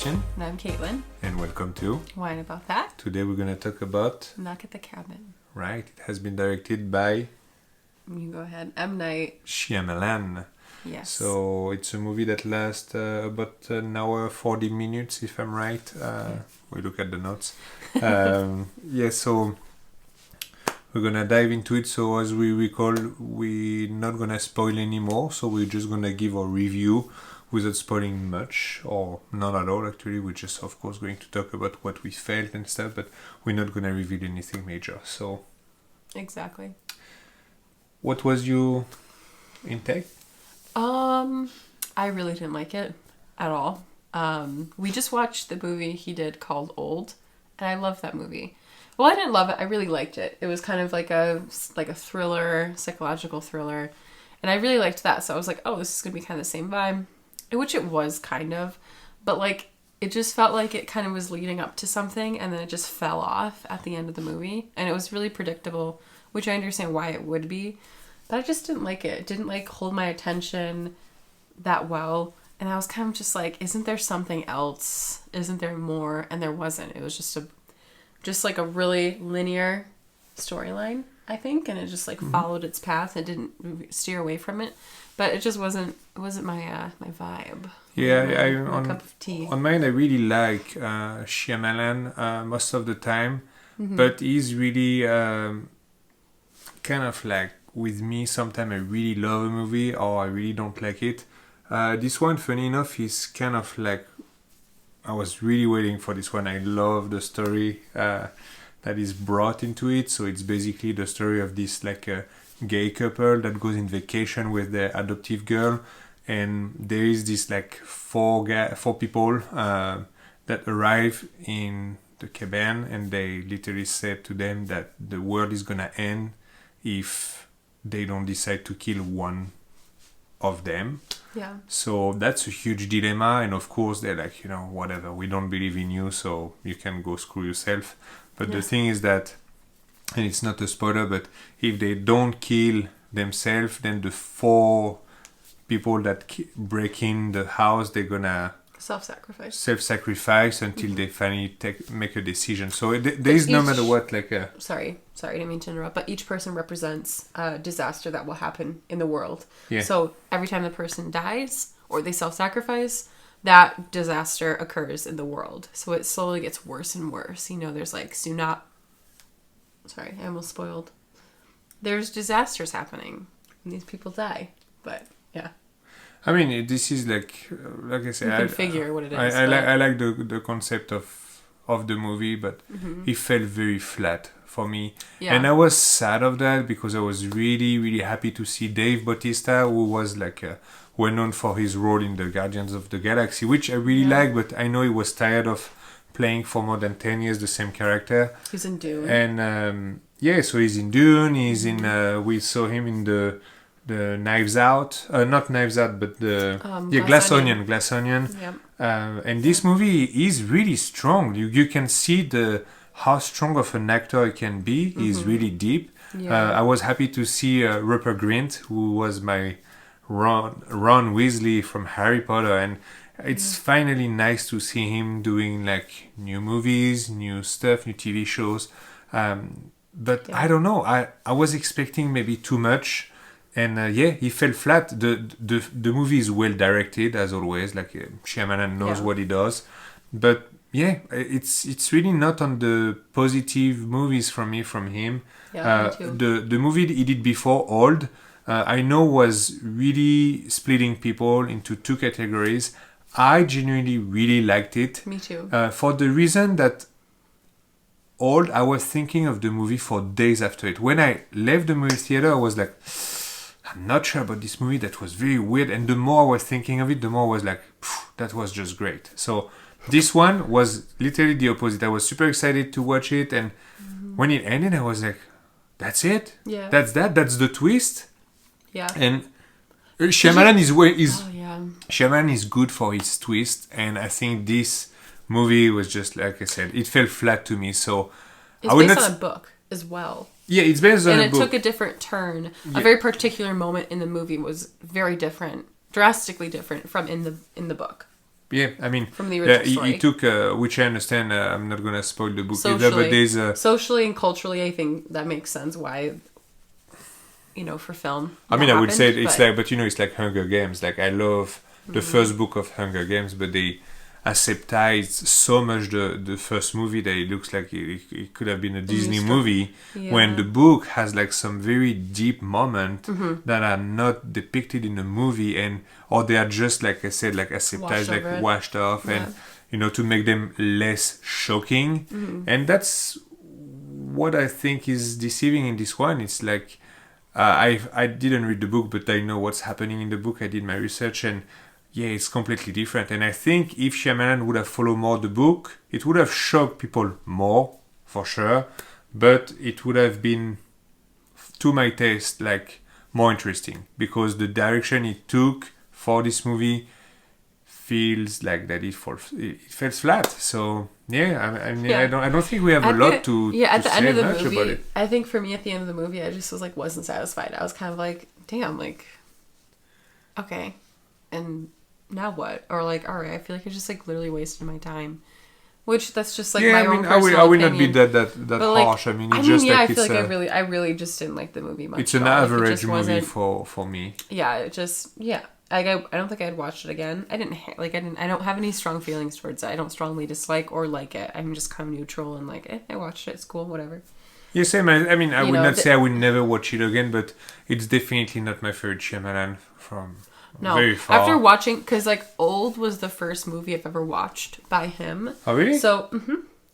Christian. And I'm Caitlin. And welcome to Wine About That. Today we're going to talk about Knock at the Cabin. Right. It has been directed by You go ahead. M. Night Shyamalan. Yes. So it's a movie that lasts about an hour 40 minutes if I'm right. We look at the notes. So we're going to dive into it. So as we recall, we're not going to spoil anymore. So we're just going to give our review without spoiling much, or not at all actually. We're just of course going to talk about what we felt and stuff, but we're not going to reveal anything major. So exactly. What was your intake? I really didn't like it at all. We just watched the movie he did called Old, and I loved that movie. Well, I didn't love it. I really liked it. It was kind of like a thriller, psychological thriller, and I really liked that. So I was like, oh, this is gonna be kind of the same vibe, which it was kind of, but like it just felt like it kind of was leading up to something, and then it just fell off at the end of the movie, and it was really predictable, which I understand why it would be, but I just didn't like it. It didn't like hold my attention that well. And I was kind of just like, isn't there something else? Isn't there more? And there wasn't. It was just like a really linear storyline, I think. And it just like followed its path and didn't steer away from it. But it just wasn't my vibe. Yeah, my cup of tea. On mine, I really like Shyamalan most of the time. Mm-hmm. But he's really kind of like, with me, sometimes I really love a movie or I really don't like it. This one, funny enough, is kind of like, I was really waiting for this one. I love the story that is brought into it. So it's basically the story of this like a gay couple that goes in vacation with their adoptive girl, and there is this like four people that arrive in the cabin, and they literally said to them that the world is gonna end if they don't decide to kill one of them. Yeah. So that's a huge dilemma, and of course they're like, whatever, we don't believe in you, so you can go screw yourself. But the thing is that, and it's not a spoiler, but if they don't kill themselves, then the four people that break in the house, they're gonna self-sacrifice until they finally make a decision. So there is no matter what like a... Sorry, I didn't mean to interrupt, but each person represents a disaster that will happen in the world. Yeah. So every time the person dies or they self-sacrifice, that disaster occurs in the world. So it slowly gets worse and worse. There's like Sorry, I almost spoiled. There's disasters happening and these people die. But yeah. I mean, this is like I said, you can figure what it is. I like the concept of the movie, but it felt very flat for me. Yeah. And I was sad of that because I was really, really happy to see Dave Bautista, who was like well known for his role in the Guardians of the Galaxy, which I really like, but I know he was tired of playing for more than 10 years the same character. He's in Dune. And so he's in Dune. He's in. We saw him in the Knives Out, not Knives Out, but the Glass Onion. Yep. And this movie is really strong. You can see how strong of an actor he can be. He's really deep. Yeah. I was happy to see Rupert Grint, who was my Ron Weasley from Harry Potter, and it's finally nice to see him doing like new movies, new stuff, new TV shows. But I don't know. I was expecting maybe too much. And he fell flat. The movie is well directed as always. Like Shyamalan knows what he does, but it's really not on the positive movies from him. Yeah, me too. The movie he did before, Old, I know was really splitting people into two categories. I genuinely really liked it. Me too. For the reason that Old, I was thinking of the movie for days after it. When I left the movie theater, I was like, I'm not sure about this movie. That was very weird. And the more I was thinking of it, the more I was like, that was just great. So this one was literally the opposite. I was super excited to watch it. And when it ended, I was like, that's it? Yeah. That's the twist? Yeah. And Shyamalan Shyamalan is good for his twist. And I think this movie was just, like I said, it fell flat to me. So it's based on a book as well. Yeah, it's based on a book. And it took a different turn. Yeah. A very particular moment in the movie was very different, drastically different from in the book. Yeah, I mean, from the original story. he took, which I understand. I'm not gonna spoil the book either, Socially, but there's socially and culturally, I think that makes sense. Why, for film. I mean, that I would say happened, it's like, but it's like Hunger Games. Like I love the first book of Hunger Games, but they aseptized so much the first movie that it looks like it could have been a Disney movie. Yeah. When the book has like some very deep moments that are not depicted in the movie, or they are just like I said, like aseptized, like washed off, and to make them less shocking. And that's what I think is deceiving in this one. It's like I didn't read the book, but I know what's happening in the book. I did my research, and yeah, it's completely different. And I think if Shyamalan would have followed more the book, it would have shocked people more, for sure. But it would have been, to my taste, like more interesting. Because the direction it took for this movie feels like that it fell flat. So yeah, I mean, I don't think we have a lot to at the end of the movie, about it. I think for me at the end of the movie, I just was like wasn't satisfied. I was kind of like, damn, like, okay, and now what? Or like, all right, I feel like I just like literally wasted my time. Which that's just like my own personal opinion. I will not be that harsh. I mean, I feel like I really just didn't like the movie much. It's an average movie for me. Yeah, it just I don't think I'd watch it again. I don't have any strong feelings towards it. I don't strongly dislike or like it. I'm just kind of neutral and like, I watched it. It's cool, whatever. Yeah, same. I mean, I would not say I would never watch it again, but it's definitely not my favorite Shyamalan from very far. After watching, because like Old was the first movie I've ever watched by him. Oh, really? So,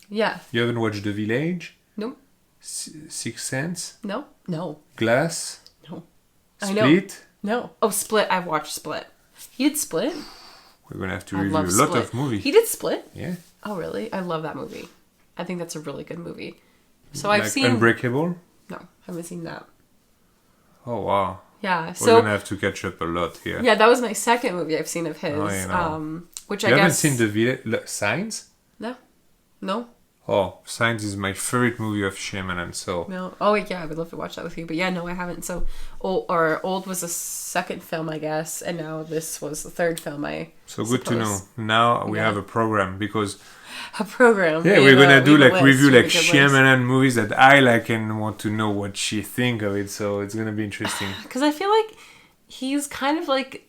yeah. You haven't watched The Village? Nope. Sixth Sense? No. Glass? No. Split? No. Oh, Split. I've watched Split. He did Split? We're going to have to review a lot of movies. He did Split? Yeah. Oh, really? I love that movie. I think that's a really good movie. So like I've seen... Unbreakable? No, haven't seen that. Oh, wow. Yeah, so... We're going to have to catch up a lot here. Yeah, that was my second movie I've seen of his. Oh, you know. Which you I haven't guess... seen The Signs? No. Oh, Signs is my favorite movie of Shyamalan, so... No. Oh, yeah, I would love to watch that with you. But yeah, no, I haven't. So, Old was the second film, I guess. And now this was the third film, So good to know. Now we have a program, because... A program. Yeah, we're gonna do like review like Shyamalan movies that I like and want to know what she think of it. So it's gonna be interesting. Because I feel like he's kind of like,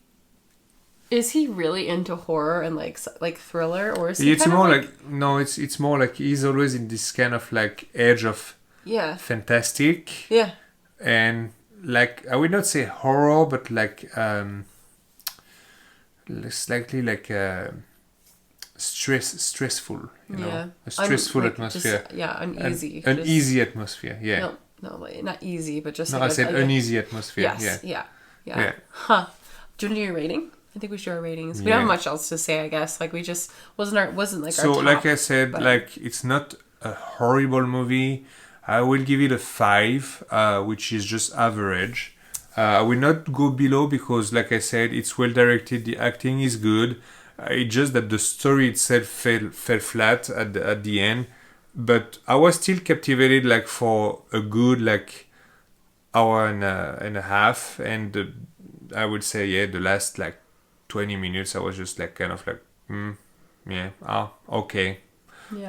is he really into horror and like thriller, or is he? It's more like no, it's more like he's always in this kind of like edge of fantastic. Yeah. And like I would not say horror, but like slightly like. Stressful, a stressful atmosphere. Just, uneasy. Uneasy atmosphere, yeah. No, like, not easy, but just. No, I said uneasy atmosphere. Yes, yeah. Huh? Do you want to do your rating? I think we should do our ratings. We don't have much else to say, I guess. Like we just wasn't like our top. So, like I said, like it's not a horrible movie. I will give it a 5, which is just average. I will not go below because, like I said, it's well directed. The acting is good. It's just that the story itself fell flat at the end, but I was still captivated like for a good like hour and a half, and I would say the last like 20 minutes I was just like kind of like okay,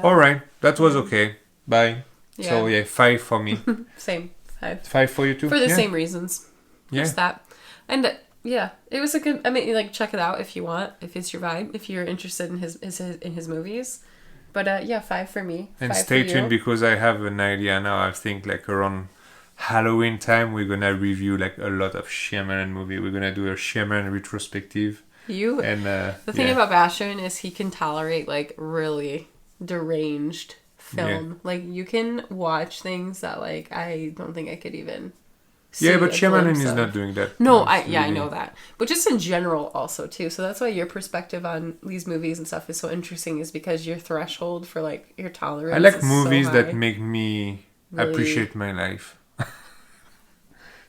all right, that was okay, bye. So 5 for me. Same 5. 5 for you too. For the same reasons. Yeah. Just that, and. Yeah, it was a good. I mean, like check it out if you want, if it's your vibe, if you're interested in his movies. But 5 for me. And stay tuned because I have an idea now. I think like around Halloween time we're gonna review like a lot of Shyamalan movie. We're gonna do a Shyamalan retrospective. The thing about Bastian is he can tolerate like really deranged film. Yeah. Like you can watch things that like I don't think I could even. Yeah, but Shyamalan is not doing that. No, I know that. But just in general also, too. So that's why your perspective on these movies and stuff is so interesting, is because your threshold for, like, your tolerance I like movies that make me appreciate my life.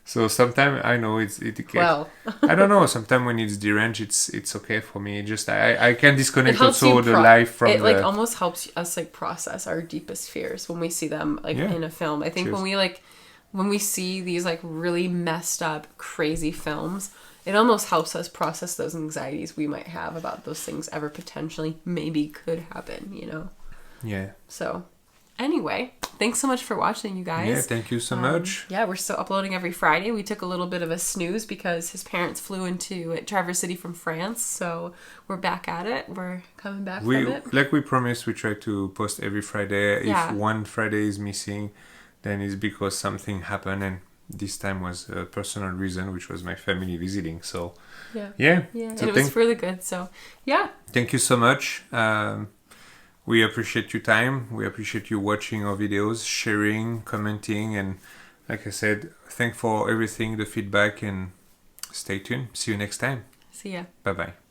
So sometimes, I know I don't know, sometimes when it's deranged, it's okay for me. Just, I can disconnect also the life from it, like, almost helps us, like, process our deepest fears when we see them, like, in a film. I think when we see these like really messed up, crazy films, it almost helps us process those anxieties we might have about those things ever potentially maybe could happen, you know? Yeah. So, anyway, thanks so much for watching, you guys. Yeah, thank you so much. Yeah, we're still uploading every Friday. We took a little bit of a snooze because his parents flew into Traverse City from France, so we're back at it. We're coming back from it. Like we promised, we try to post every Friday. Yeah. If one Friday is missing, then it's because something happened, and this time was a personal reason, which was my family visiting. So yeah. And So it was really good. So yeah. Thank you so much. We appreciate your time. We appreciate you watching our videos, sharing, commenting, and like I said, thank for everything, the feedback, and stay tuned. See you next time. See ya. Bye bye.